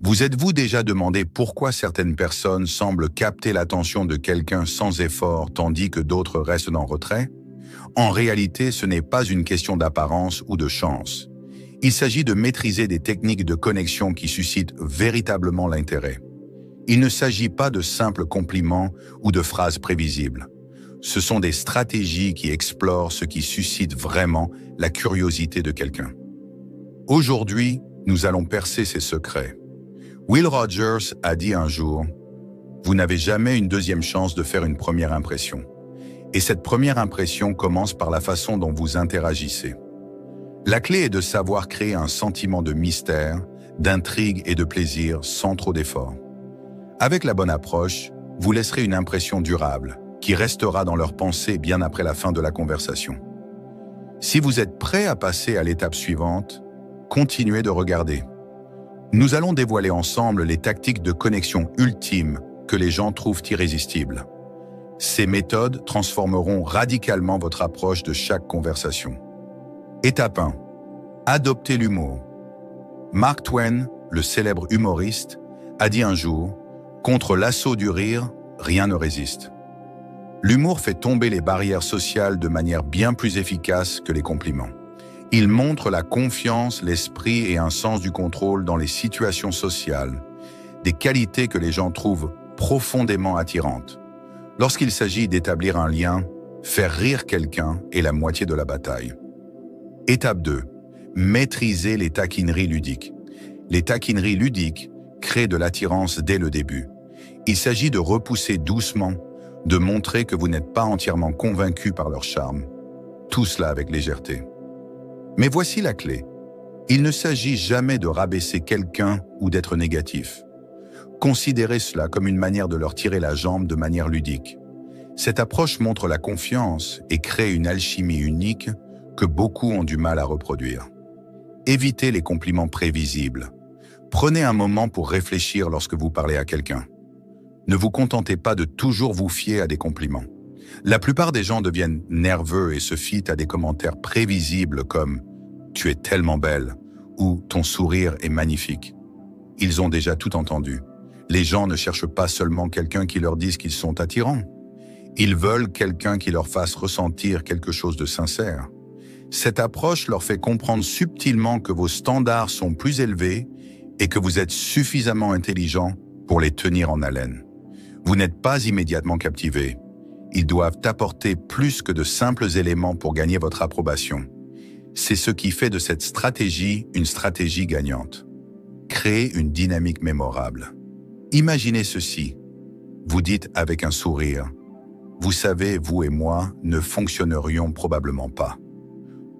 Vous êtes-vous déjà demandé pourquoi certaines personnes semblent capter l'attention de quelqu'un sans effort tandis que d'autres restent en retrait? En réalité, ce n'est pas une question d'apparence ou de chance. Il s'agit de maîtriser des techniques de connexion qui suscitent véritablement l'intérêt. Il ne s'agit pas de simples compliments ou de phrases prévisibles. Ce sont des stratégies qui explorent ce qui suscite vraiment la curiosité de quelqu'un. Aujourd'hui, nous allons percer ces secrets. Will Rogers a dit un jour « Vous n'avez jamais une deuxième chance de faire une première impression. Et cette première impression commence par la façon dont vous interagissez. La clé est de savoir créer un sentiment de mystère, d'intrigue et de plaisir sans trop d'efforts. Avec la bonne approche, vous laisserez une impression durable, qui restera dans leurs pensées bien après la fin de la conversation. Si vous êtes prêt à passer à l'étape suivante, continuez de regarder. Nous allons dévoiler ensemble les tactiques de connexion ultimes que les gens trouvent irrésistibles. Ces méthodes transformeront radicalement votre approche de chaque conversation. Étape 1. Adoptez l'humour. Mark Twain, le célèbre humoriste, a dit un jour « Contre l'assaut du rire, rien ne résiste ». L'humour fait tomber les barrières sociales de manière bien plus efficace que les compliments. Il montre la confiance, l'esprit et un sens du contrôle dans les situations sociales, des qualités que les gens trouvent profondément attirantes. Lorsqu'il s'agit d'établir un lien, faire rire quelqu'un est la moitié de la bataille. Étape 2. Maîtriser les taquineries ludiques. Les taquineries ludiques créent de l'attirance dès le début. Il s'agit de repousser doucement, de montrer que vous n'êtes pas entièrement convaincu par leur charme. Tout cela avec légèreté. Mais voici la clé. Il ne s'agit jamais de rabaisser quelqu'un ou d'être négatif. Considérez cela comme une manière de leur tirer la jambe de manière ludique. Cette approche montre la confiance et crée une alchimie unique que beaucoup ont du mal à reproduire. Évitez les compliments prévisibles. Prenez un moment pour réfléchir lorsque vous parlez à quelqu'un. Ne vous contentez pas de toujours vous fier à des compliments. La plupart des gens deviennent nerveux et se fient à des commentaires prévisibles comme « Tu es tellement belle » ou « Ton sourire est magnifique ». Ils ont déjà tout entendu. Les gens ne cherchent pas seulement quelqu'un qui leur dise qu'ils sont attirants. Ils veulent quelqu'un qui leur fasse ressentir quelque chose de sincère. Cette approche leur fait comprendre subtilement que vos standards sont plus élevés et que vous êtes suffisamment intelligent pour les tenir en haleine. Vous n'êtes pas immédiatement captivé. Ils doivent apporter plus que de simples éléments pour gagner votre approbation. C'est ce qui fait de cette stratégie une stratégie gagnante. Créez une dynamique mémorable. Imaginez ceci. Vous dites avec un sourire « Vous savez, vous et moi ne fonctionnerions probablement pas. »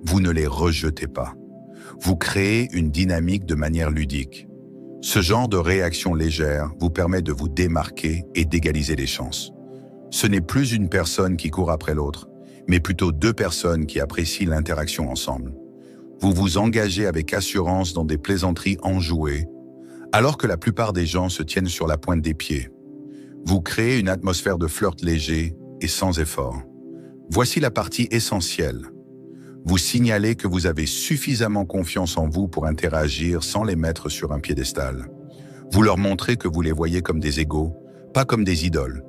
Vous ne les rejetez pas. Vous créez une dynamique de manière ludique. Ce genre de réaction légère vous permet de vous démarquer et d'égaliser les chances. Ce n'est plus une personne qui court après l'autre, mais plutôt deux personnes qui apprécient l'interaction ensemble. Vous vous engagez avec assurance dans des plaisanteries enjouées, alors que la plupart des gens se tiennent sur la pointe des pieds. Vous créez une atmosphère de flirt léger et sans effort. Voici la partie essentielle. Vous signalez que vous avez suffisamment confiance en vous pour interagir sans les mettre sur un piédestal. Vous leur montrez que vous les voyez comme des égaux, pas comme des idoles.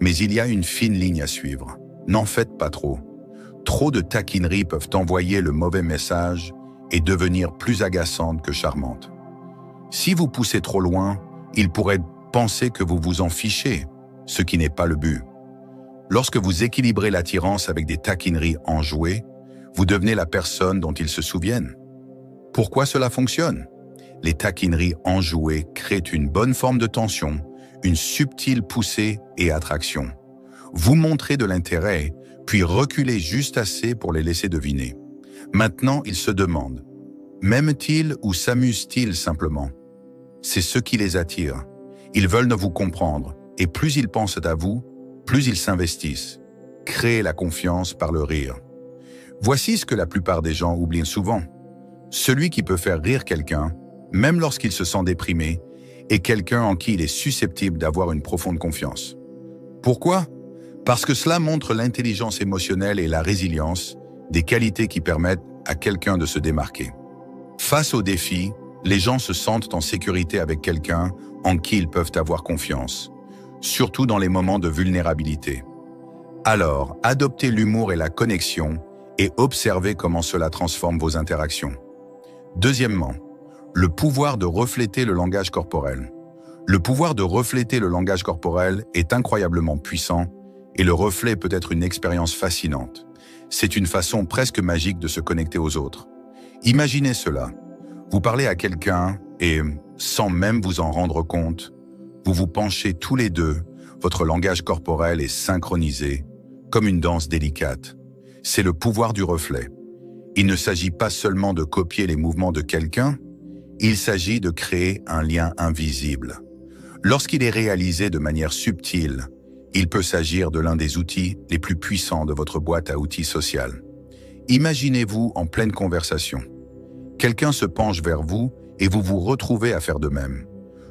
Mais il y a une fine ligne à suivre. N'en faites pas trop. Trop de taquineries peuvent envoyer le mauvais message et devenir plus agaçantes que charmantes. Si vous poussez trop loin, ils pourraient penser que vous vous en fichez, ce qui n'est pas le but. Lorsque vous équilibrez l'attirance avec des taquineries enjouées, vous devenez la personne dont ils se souviennent. Pourquoi cela fonctionne? Les taquineries enjouées créent une bonne forme de tension, une subtile poussée et attraction. Vous montrez de l'intérêt, puis reculez juste assez pour les laisser deviner. Maintenant, ils se demandent, m'aiment-ils ou s'amusent-ils simplement? C'est ce qui les attire. Ils veulent vous comprendre, et plus ils pensent à vous, plus ils s'investissent. Créez la confiance par le rire. Voici ce que la plupart des gens oublient souvent. Celui qui peut faire rire quelqu'un, même lorsqu'il se sent déprimé, est quelqu'un en qui il est susceptible d'avoir une profonde confiance. Pourquoi? Parce que cela montre l'intelligence émotionnelle et la résilience, des qualités qui permettent à quelqu'un de se démarquer. Face aux défis, Les gens se sentent en sécurité avec quelqu'un en qui ils peuvent avoir confiance, surtout dans les moments de vulnérabilité. Alors, adoptez l'humour et la connexion et observez comment cela transforme vos interactions. Deuxièmement, le pouvoir de refléter le langage corporel. Le pouvoir de refléter le langage corporel est incroyablement puissant et le reflet peut être une expérience fascinante. C'est une façon presque magique de se connecter aux autres. Imaginez cela. Vous parlez à quelqu'un et, sans même vous en rendre compte, vous vous penchez tous les deux, votre langage corporel est synchronisé, comme une danse délicate. C'est le pouvoir du reflet. Il ne s'agit pas seulement de copier les mouvements de quelqu'un, il s'agit de créer un lien invisible. Lorsqu'il est réalisé de manière subtile, il peut s'agir de l'un des outils les plus puissants de votre boîte à outils sociale. Imaginez-vous en pleine conversation. Quelqu'un se penche vers vous et vous vous retrouvez à faire de même.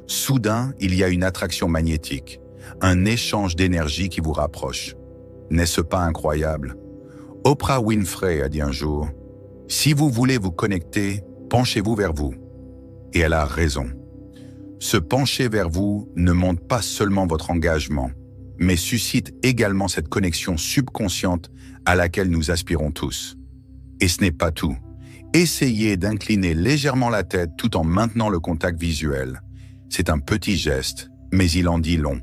Soudain, il y a une attraction magnétique, un échange d'énergie qui vous rapproche. N'est-ce pas incroyable? Oprah Winfrey a dit un jour, « Si vous voulez vous connecter, penchez-vous vers vous. » Et elle a raison. Se pencher vers vous ne montre pas seulement votre engagement, mais suscite également cette connexion subconsciente à laquelle nous aspirons tous. Et ce n'est pas tout. Essayez d'incliner légèrement la tête tout en maintenant le contact visuel. C'est un petit geste, mais il en dit long.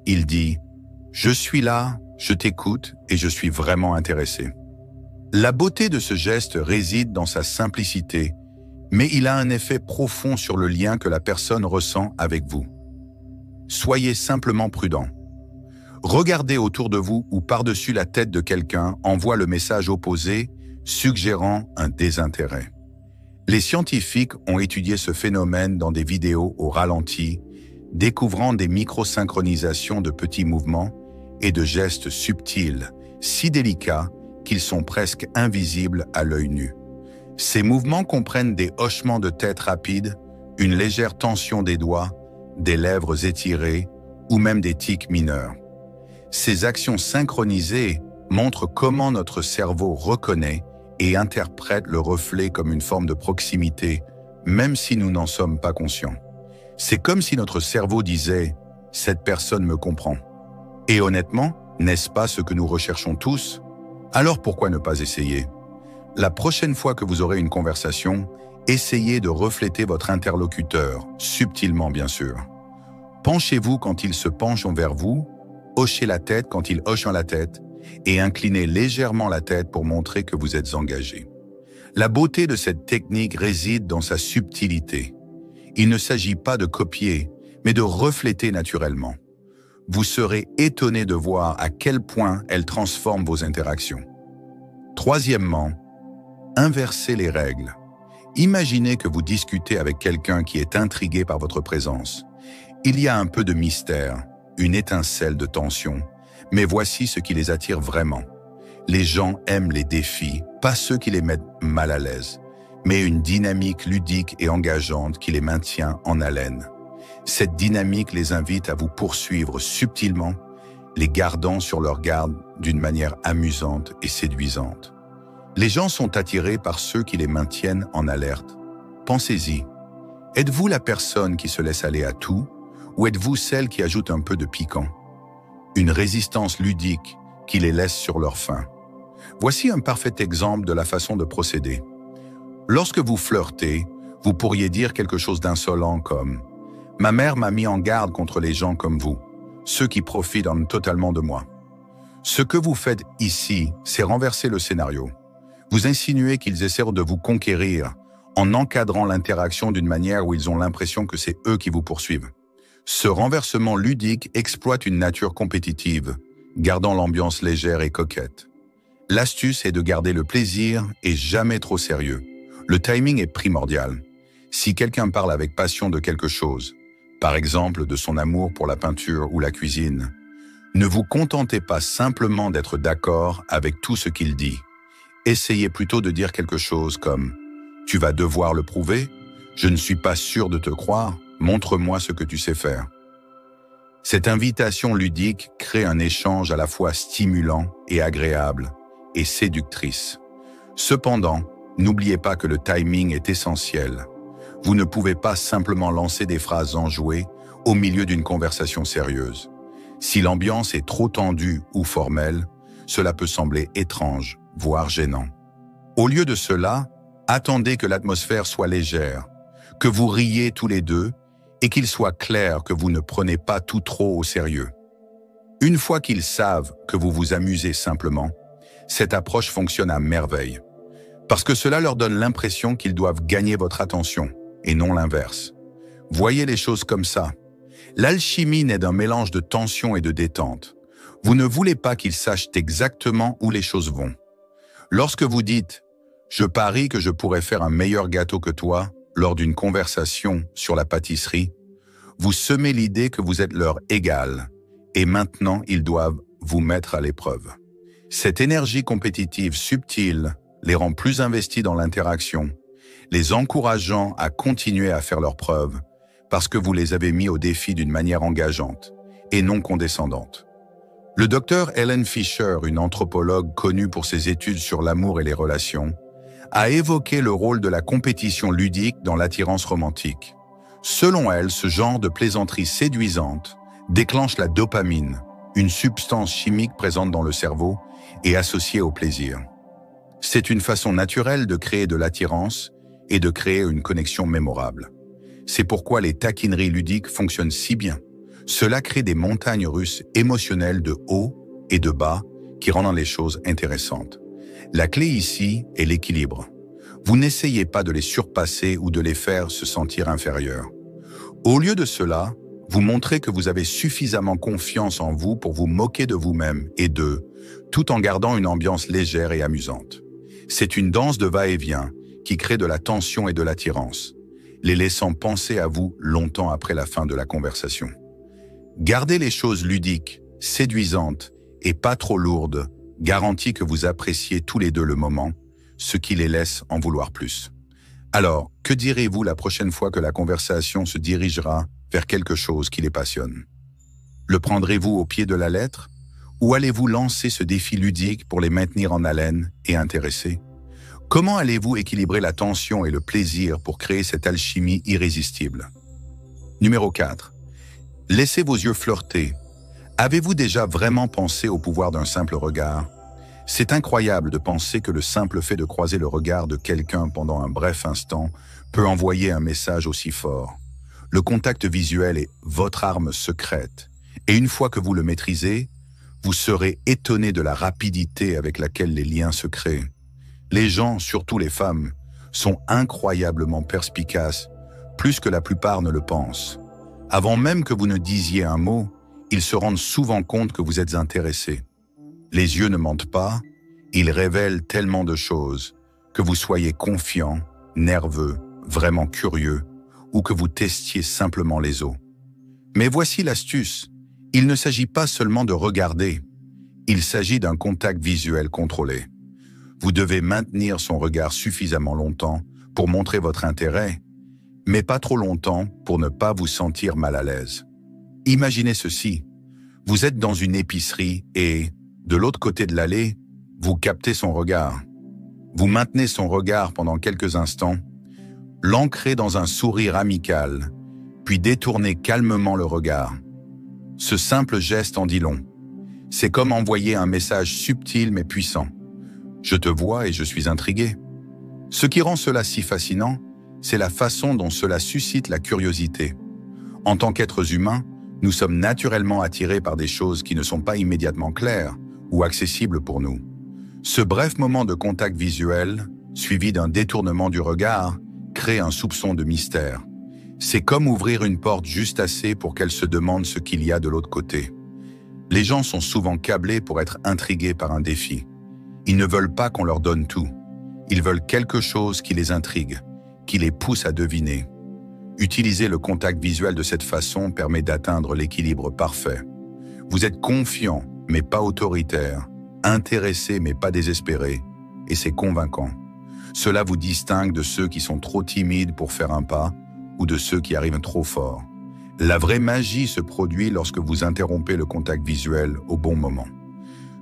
Il dit « Je suis là, je t'écoute et je suis vraiment intéressé ». La beauté de ce geste réside dans sa simplicité, mais il a un effet profond sur le lien que la personne ressent avec vous. Soyez simplement prudent. Regardez autour de vous ou par-dessus la tête de quelqu'un envoie le message opposé, suggérant un désintérêt. Les scientifiques ont étudié ce phénomène dans des vidéos au ralenti, découvrant des microsynchronisations de petits mouvements et de gestes subtils, si délicats qu'ils sont presque invisibles à l'œil nu. Ces mouvements comprennent des hochements de tête rapides, une légère tension des doigts, des lèvres étirées ou même des tics mineurs. Ces actions synchronisées montrent comment notre cerveau reconnaît et interprète le reflet comme une forme de proximité, même si nous n'en sommes pas conscients. C'est comme si notre cerveau disait « cette personne me comprend ». Et honnêtement, n'est-ce pas ce que nous recherchons tous? Alors pourquoi ne pas essayer? La prochaine fois que vous aurez une conversation, essayez de refléter votre interlocuteur, subtilement bien sûr. Penchez-vous quand il se penche vers vous, hochez la tête quand il hoche la tête et inclinez légèrement la tête pour montrer que vous êtes engagé. La beauté de cette technique réside dans sa subtilité. Il ne s'agit pas de copier, mais de refléter naturellement. Vous serez étonné de voir à quel point elle transforme vos interactions. Troisièmement, inversez les règles. Imaginez que vous discutez avec quelqu'un qui est intrigué par votre présence. Il y a un peu de mystère, une étincelle de tension, mais voici ce qui les attire vraiment. Les gens aiment les défis, pas ceux qui les mettent mal à l'aise, mais une dynamique ludique et engageante qui les maintient en haleine. Cette dynamique les invite à vous poursuivre subtilement, les gardant sur leur garde d'une manière amusante et séduisante. Les gens sont attirés par ceux qui les maintiennent en alerte. Pensez-y. Êtes-vous la personne qui se laisse aller à tout, ou êtes-vous celle qui ajoute un peu de piquant? Une résistance ludique qui les laisse sur leur faim. Voici un parfait exemple de la façon de procéder. Lorsque vous flirtez, vous pourriez dire quelque chose d'insolent comme « Ma mère m'a mis en garde contre les gens comme vous, ceux qui profitent totalement de moi. » Ce que vous faites ici, c'est renverser le scénario. Vous insinuez qu'ils essaient de vous conquérir en encadrant l'interaction d'une manière où ils ont l'impression que c'est eux qui vous poursuivent. Ce renversement ludique exploite une nature compétitive, gardant l'ambiance légère et coquette. L'astuce est de garder le plaisir et jamais trop sérieux. Le timing est primordial. Si quelqu'un parle avec passion de quelque chose, par exemple de son amour pour la peinture ou la cuisine, ne vous contentez pas simplement d'être d'accord avec tout ce qu'il dit. Essayez plutôt de dire quelque chose comme « Tu vas devoir le prouver, je ne suis pas sûr de te croire, montre-moi ce que tu sais faire ». Cette invitation ludique crée un échange à la fois stimulant et agréable, et séductrice. Cependant, n'oubliez pas que le timing est essentiel. Vous ne pouvez pas simplement lancer des phrases enjouées au milieu d'une conversation sérieuse. Si l'ambiance est trop tendue ou formelle, cela peut sembler étrange, voire gênant. Au lieu de cela, attendez que l'atmosphère soit légère, que vous riez tous les deux et qu'il soit clair que vous ne prenez pas tout trop au sérieux. Une fois qu'ils savent que vous vous amusez simplement, cette approche fonctionne à merveille, parce que cela leur donne l'impression qu'ils doivent gagner votre attention, et non l'inverse. Voyez les choses comme ça. L'alchimie naît d'un mélange de tension et de détente. Vous ne voulez pas qu'ils sachent exactement où les choses vont. Lorsque vous dites « Je parie que je pourrais faire un meilleur gâteau que toi » lors d'une conversation sur la pâtisserie, vous semez l'idée que vous êtes leur égal, et maintenant ils doivent vous mettre à l'épreuve. Cette énergie compétitive subtile les rend plus investis dans l'interaction, les encourageant à continuer à faire leurs preuves, parce que vous les avez mis au défi d'une manière engageante et non condescendante. Le docteur Helen Fisher, une anthropologue connue pour ses études sur l'amour et les relations, a évoqué le rôle de la compétition ludique dans l'attirance romantique. Selon elle, ce genre de plaisanterie séduisante déclenche la dopamine, une substance chimique présente dans le cerveau et associée au plaisir. C'est une façon naturelle de créer de l'attirance et de créer une connexion mémorable. C'est pourquoi les taquineries ludiques fonctionnent si bien. Cela crée des montagnes russes émotionnelles de haut et de bas qui rendent les choses intéressantes. La clé ici est l'équilibre. Vous n'essayez pas de les surpasser ou de les faire se sentir inférieurs. Au lieu de cela, vous montrez que vous avez suffisamment confiance en vous pour vous moquer de vous-même et d'eux, tout en gardant une ambiance légère et amusante. C'est une danse de va-et-vient qui crée de la tension et de l'attirance, les laissant penser à vous longtemps après la fin de la conversation. Gardez les choses ludiques, séduisantes et pas trop lourdes garantit que vous appréciez tous les deux le moment, ce qui les laisse en vouloir plus. Alors, que direz-vous la prochaine fois que la conversation se dirigera vers quelque chose qui les passionne? Le prendrez-vous au pied de la lettre? Ou allez-vous lancer ce défi ludique pour les maintenir en haleine et intéressés? Comment allez-vous équilibrer la tension et le plaisir pour créer cette alchimie irrésistible? Numéro 4. Laissez vos yeux flirter. Avez-vous déjà vraiment pensé au pouvoir d'un simple regard? C'est incroyable de penser que le simple fait de croiser le regard de quelqu'un pendant un bref instant peut envoyer un message aussi fort. Le contact visuel est votre arme secrète, et une fois que vous le maîtrisez, vous serez étonné de la rapidité avec laquelle les liens se créent. Les gens, surtout les femmes, sont incroyablement perspicaces, plus que la plupart ne le pensent. Avant même que vous ne disiez un mot, ils se rendent souvent compte que vous êtes intéressé. Les yeux ne mentent pas, ils révèlent tellement de choses, que vous soyez confiant, nerveux, vraiment curieux, ou que vous testiez simplement les os. Mais voici l'astuce, il ne s'agit pas seulement de regarder, il s'agit d'un contact visuel contrôlé. Vous devez maintenir son regard suffisamment longtemps pour montrer votre intérêt, mais pas trop longtemps pour ne pas vous sentir mal à l'aise. Imaginez ceci, vous êtes dans une épicerie et, de l'autre côté de l'allée, vous captez son regard. Vous maintenez son regard pendant quelques instants, l'ancrez dans un sourire amical, puis détournez calmement le regard. Ce simple geste en dit long. C'est comme envoyer un message subtil mais puissant. Je te vois et je suis intrigué. Ce qui rend cela si fascinant, c'est la façon dont cela suscite la curiosité. En tant qu'êtres humains, nous sommes naturellement attirés par des choses qui ne sont pas immédiatement claires ou accessibles pour nous. Ce bref moment de contact visuel, suivi d'un détournement du regard, crée un soupçon de mystère. C'est comme ouvrir une porte juste assez pour qu'elle se demande ce qu'il y a de l'autre côté. Les gens sont souvent câblés pour être intrigués par un défi. Ils ne veulent pas qu'on leur donne tout. Ils veulent quelque chose qui les intrigue, qui les pousse à deviner. Utiliser le contact visuel de cette façon permet d'atteindre l'équilibre parfait. Vous êtes confiant, mais pas autoritaire, intéressé, mais pas désespéré, et c'est convaincant. Cela vous distingue de ceux qui sont trop timides pour faire un pas, ou de ceux qui arrivent trop fort. La vraie magie se produit lorsque vous interrompez le contact visuel au bon moment.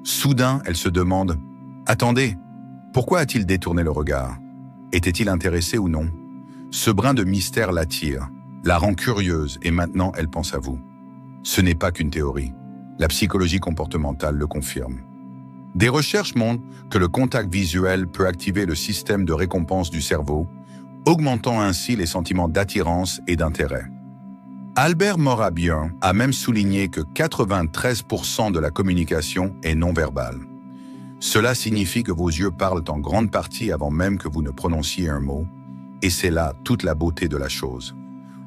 Soudain, elle se demande « Attendez, pourquoi a-t-il détourné le regard? Était-il intéressé ou non ?» Ce brin de mystère l'attire, la rend curieuse et maintenant elle pense à vous. Ce n'est pas qu'une théorie. La psychologie comportementale le confirme. Des recherches montrent que le contact visuel peut activer le système de récompense du cerveau, augmentant ainsi les sentiments d'attirance et d'intérêt. Albert Morabian a même souligné que 93% de la communication est non verbale. Cela signifie que vos yeux parlent en grande partie avant même que vous ne prononciez un mot, et c'est là toute la beauté de la chose.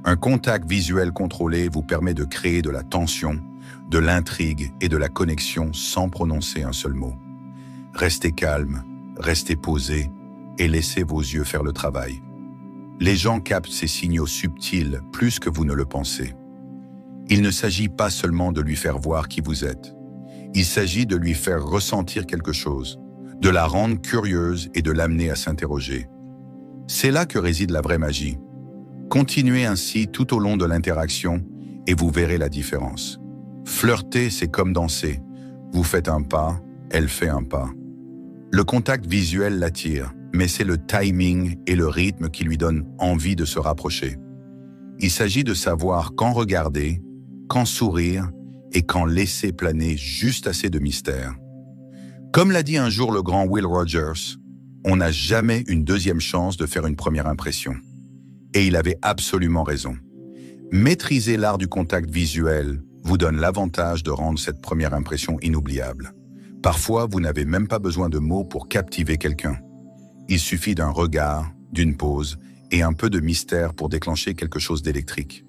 Un contact visuel contrôlé vous permet de créer de la tension, de l'intrigue et de la connexion sans prononcer un seul mot. Restez calme, restez posé et laissez vos yeux faire le travail. Les gens captent ces signaux subtils plus que vous ne le pensez. Il ne s'agit pas seulement de lui faire voir qui vous êtes. Il s'agit de lui faire ressentir quelque chose, de la rendre curieuse et de l'amener à s'interroger. C'est là que réside la vraie magie. Continuez ainsi tout au long de l'interaction et vous verrez la différence. Flirter, c'est comme danser. Vous faites un pas, elle fait un pas. Le contact visuel l'attire, mais c'est le timing et le rythme qui lui donnent envie de se rapprocher. Il s'agit de savoir quand regarder, quand sourire et quand laisser planer juste assez de mystère. Comme l'a dit un jour le grand Will Rogers, on n'a jamais une deuxième chance de faire une première impression. Et il avait absolument raison. Maîtriser l'art du contact visuel vous donne l'avantage de rendre cette première impression inoubliable. Parfois, vous n'avez même pas besoin de mots pour captiver quelqu'un. Il suffit d'un regard, d'une pause et un peu de mystère pour déclencher quelque chose d'électrique.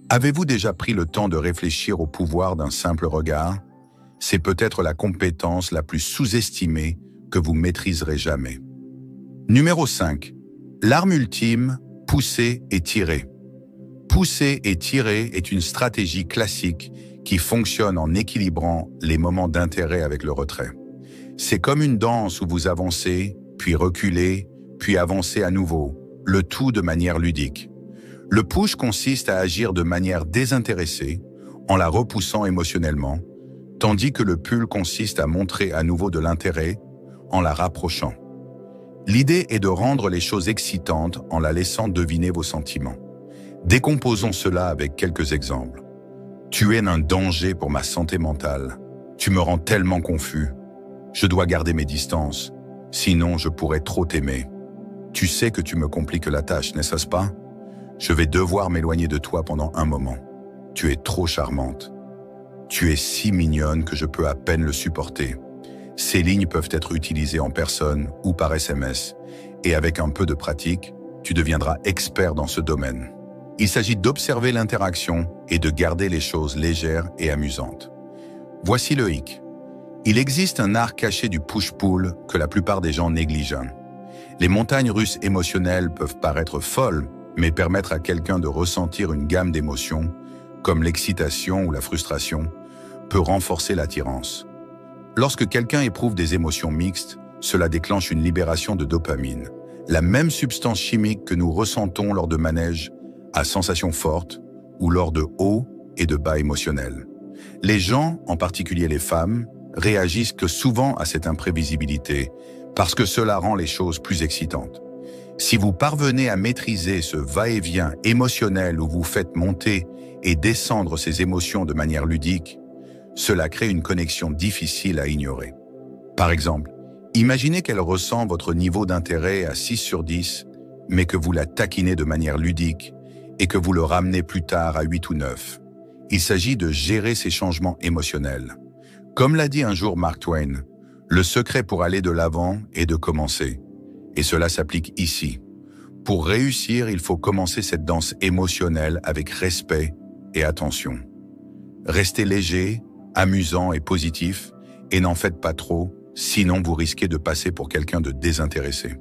Avez-vous déjà pris le temps de réfléchir au pouvoir d'un simple regard? C'est peut-être la compétence la plus sous-estimée que vous maîtriserez jamais. Numéro 5. L'arme ultime, pousser et tirer. Pousser et tirer est une stratégie classique qui fonctionne en équilibrant les moments d'intérêt avec le retrait. C'est comme une danse où vous avancez, puis reculez, puis avancez à nouveau, le tout de manière ludique. Le push consiste à agir de manière désintéressée, en la repoussant émotionnellement, tandis que le pull consiste à montrer à nouveau de l'intérêt, en la rapprochant. L'idée est de rendre les choses excitantes en la laissant deviner vos sentiments. Décomposons cela avec quelques exemples. Tu es un danger pour ma santé mentale. Tu me rends tellement confus. Je dois garder mes distances, sinon je pourrais trop t'aimer. Tu sais que tu me compliques la tâche, n'est-ce pas? Je vais devoir m'éloigner de toi pendant un moment. Tu es trop charmante. Tu es si mignonne que je peux à peine le supporter. Ces lignes peuvent être utilisées en personne ou par SMS, et avec un peu de pratique, tu deviendras expert dans ce domaine. Il s'agit d'observer l'interaction et de garder les choses légères et amusantes. Voici le hic. Il existe un art caché du push-pull que la plupart des gens négligent. Les montagnes russes émotionnelles peuvent paraître folles, mais permettre à quelqu'un de ressentir une gamme d'émotions, comme l'excitation ou la frustration, peut renforcer l'attirance. Lorsque quelqu'un éprouve des émotions mixtes, cela déclenche une libération de dopamine, la même substance chimique que nous ressentons lors de manèges à sensations fortes ou lors de hauts et de bas émotionnels. Les gens, en particulier les femmes, réagissent que souvent à cette imprévisibilité parce que cela rend les choses plus excitantes. Si vous parvenez à maîtriser ce va-et-vient émotionnel où vous faites monter et descendre ces émotions de manière ludique, cela crée une connexion difficile à ignorer. Par exemple, imaginez qu'elle ressent votre niveau d'intérêt à 6 sur 10, mais que vous la taquinez de manière ludique et que vous le ramenez plus tard à 8 ou 9. Il s'agit de gérer ces changements émotionnels. Comme l'a dit un jour Mark Twain, le secret pour aller de l'avant est de commencer. Et cela s'applique ici. Pour réussir, il faut commencer cette danse émotionnelle avec respect et attention. Restez léger, amusant et positif, et n'en faites pas trop, sinon vous risquez de passer pour quelqu'un de désintéressé.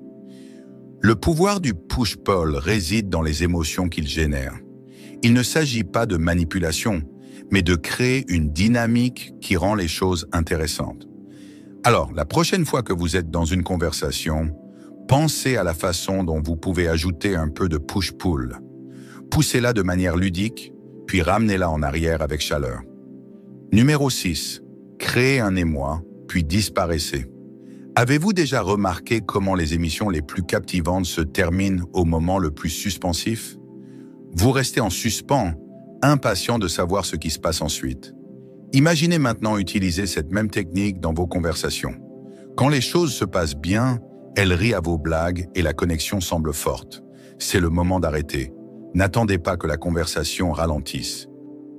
Le pouvoir du push-pull réside dans les émotions qu'il génère. Il ne s'agit pas de manipulation, mais de créer une dynamique qui rend les choses intéressantes. Alors, la prochaine fois que vous êtes dans une conversation, pensez à la façon dont vous pouvez ajouter un peu de push-pull. Poussez-la de manière ludique, puis ramenez-la en arrière avec chaleur. Numéro 6. Créez un émoi, puis disparaissez. Avez-vous déjà remarqué comment les émissions les plus captivantes se terminent au moment le plus suspensif? Vous restez en suspens, impatient de savoir ce qui se passe ensuite. Imaginez maintenant utiliser cette même technique dans vos conversations. Quand les choses se passent bien, elle rit à vos blagues et la connexion semble forte. C'est le moment d'arrêter. N'attendez pas que la conversation ralentisse.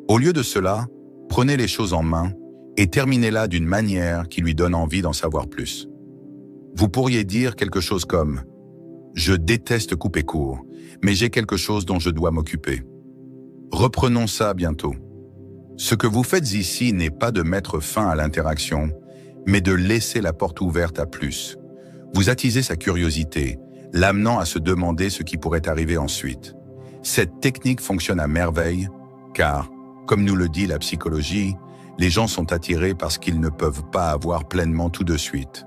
Au lieu de cela, prenez les choses en main et terminez-la d'une manière qui lui donne envie d'en savoir plus. Vous pourriez dire quelque chose comme « Je déteste couper court, mais j'ai quelque chose dont je dois m'occuper. Reprenons ça bientôt. » Ce que vous faites ici n'est pas de mettre fin à l'interaction, mais de laisser la porte ouverte à plus. Vous attisez sa curiosité, l'amenant à se demander ce qui pourrait arriver ensuite. Cette technique fonctionne à merveille, car, comme nous le dit la psychologie, les gens sont attirés parce qu'ils ne peuvent pas avoir pleinement tout de suite.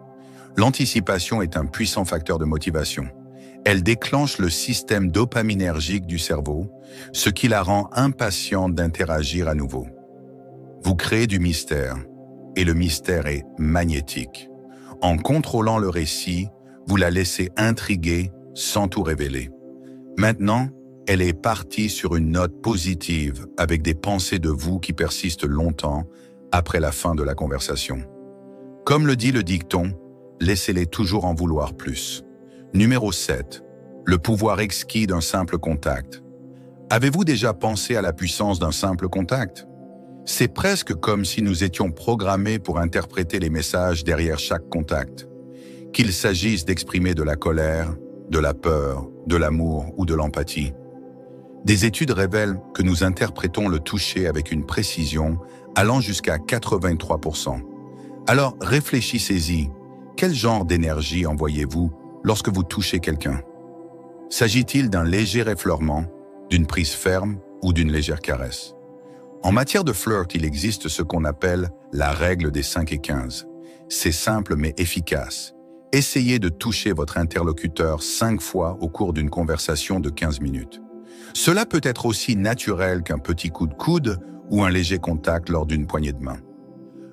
L'anticipation est un puissant facteur de motivation. Elle déclenche le système dopaminergique du cerveau, ce qui la rend impatiente d'interagir à nouveau. Vous créez du mystère, et le mystère est magnétique. En contrôlant le récit, vous la laissez intriguer sans tout révéler. Maintenant, elle est partie sur une note positive avec des pensées de vous qui persistent longtemps après la fin de la conversation. Comme le dit le dicton, laissez-les toujours en vouloir plus. Numéro 7. Le pouvoir exquis d'un simple contact. Avez-vous déjà pensé à la puissance d'un simple contact? C'est presque comme si nous étions programmés pour interpréter les messages derrière chaque contact. Qu'il s'agisse d'exprimer de la colère, de la peur, de l'amour ou de l'empathie. Des études révèlent que nous interprétons le toucher avec une précision allant jusqu'à 83%. Alors réfléchissez-y, quel genre d'énergie envoyez-vous lorsque vous touchez quelqu'un? S'agit-il d'un léger effleurement, d'une prise ferme ou d'une légère caresse? En matière de flirt, il existe ce qu'on appelle la règle des 5 et 15. C'est simple mais efficace. Essayez de toucher votre interlocuteur 5 fois au cours d'une conversation de 15 minutes. Cela peut être aussi naturel qu'un petit coup de coude ou un léger contact lors d'une poignée de main.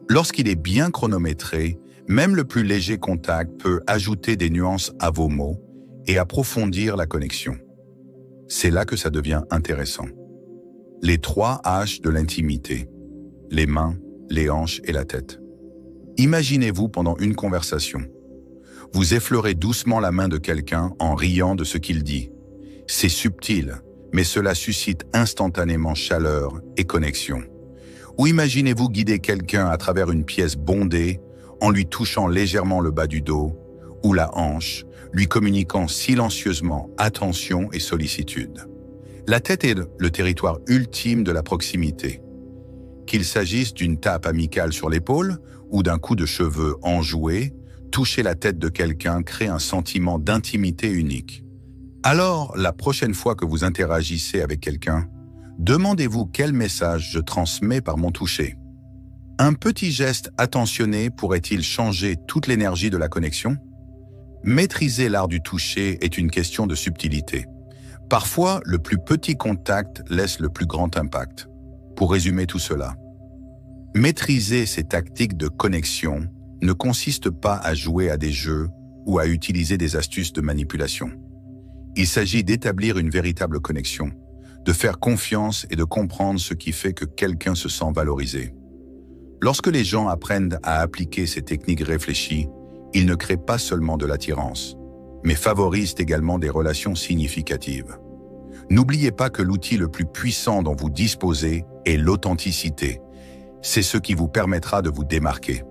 Lorsqu'il est bien chronométré, même le plus léger contact peut ajouter des nuances à vos mots et approfondir la connexion. C'est là que ça devient intéressant. Les 3 H de l'intimité. Les mains, les hanches et la tête. Imaginez-vous pendant une conversation. Vous effleurez doucement la main de quelqu'un en riant de ce qu'il dit. C'est subtil, mais cela suscite instantanément chaleur et connexion. Ou imaginez-vous guider quelqu'un à travers une pièce bondée en lui touchant légèrement le bas du dos ou la hanche, lui communiquant silencieusement attention et sollicitude. La tête est le territoire ultime de la proximité. Qu'il s'agisse d'une tape amicale sur l'épaule ou d'un coup de cheveux enjoué, toucher la tête de quelqu'un crée un sentiment d'intimité unique. Alors, la prochaine fois que vous interagissez avec quelqu'un, demandez-vous quel message je transmets par mon toucher. Un petit geste attentionné pourrait-il changer toute l'énergie de la connexion? Maîtriser l'art du toucher est une question de subtilité. Parfois, le plus petit contact laisse le plus grand impact. Pour résumer tout cela, maîtriser ces tactiques de connexion ne consiste pas à jouer à des jeux ou à utiliser des astuces de manipulation. Il s'agit d'établir une véritable connexion, de faire confiance et de comprendre ce qui fait que quelqu'un se sent valorisé. Lorsque les gens apprennent à appliquer ces techniques réfléchies, ils ne créent pas seulement de l'attirance, mais favorisent également des relations significatives. N'oubliez pas que l'outil le plus puissant dont vous disposez est l'authenticité. C'est ce qui vous permettra de vous démarquer.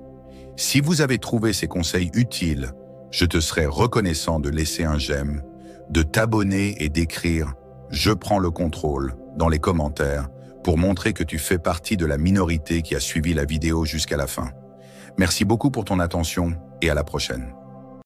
Si vous avez trouvé ces conseils utiles, je te serai reconnaissant de laisser un j'aime, de t'abonner et d'écrire « Je prends le contrôle » dans les commentaires pour montrer que tu fais partie de la minorité qui a suivi la vidéo jusqu'à la fin. Merci beaucoup pour ton attention et à la prochaine.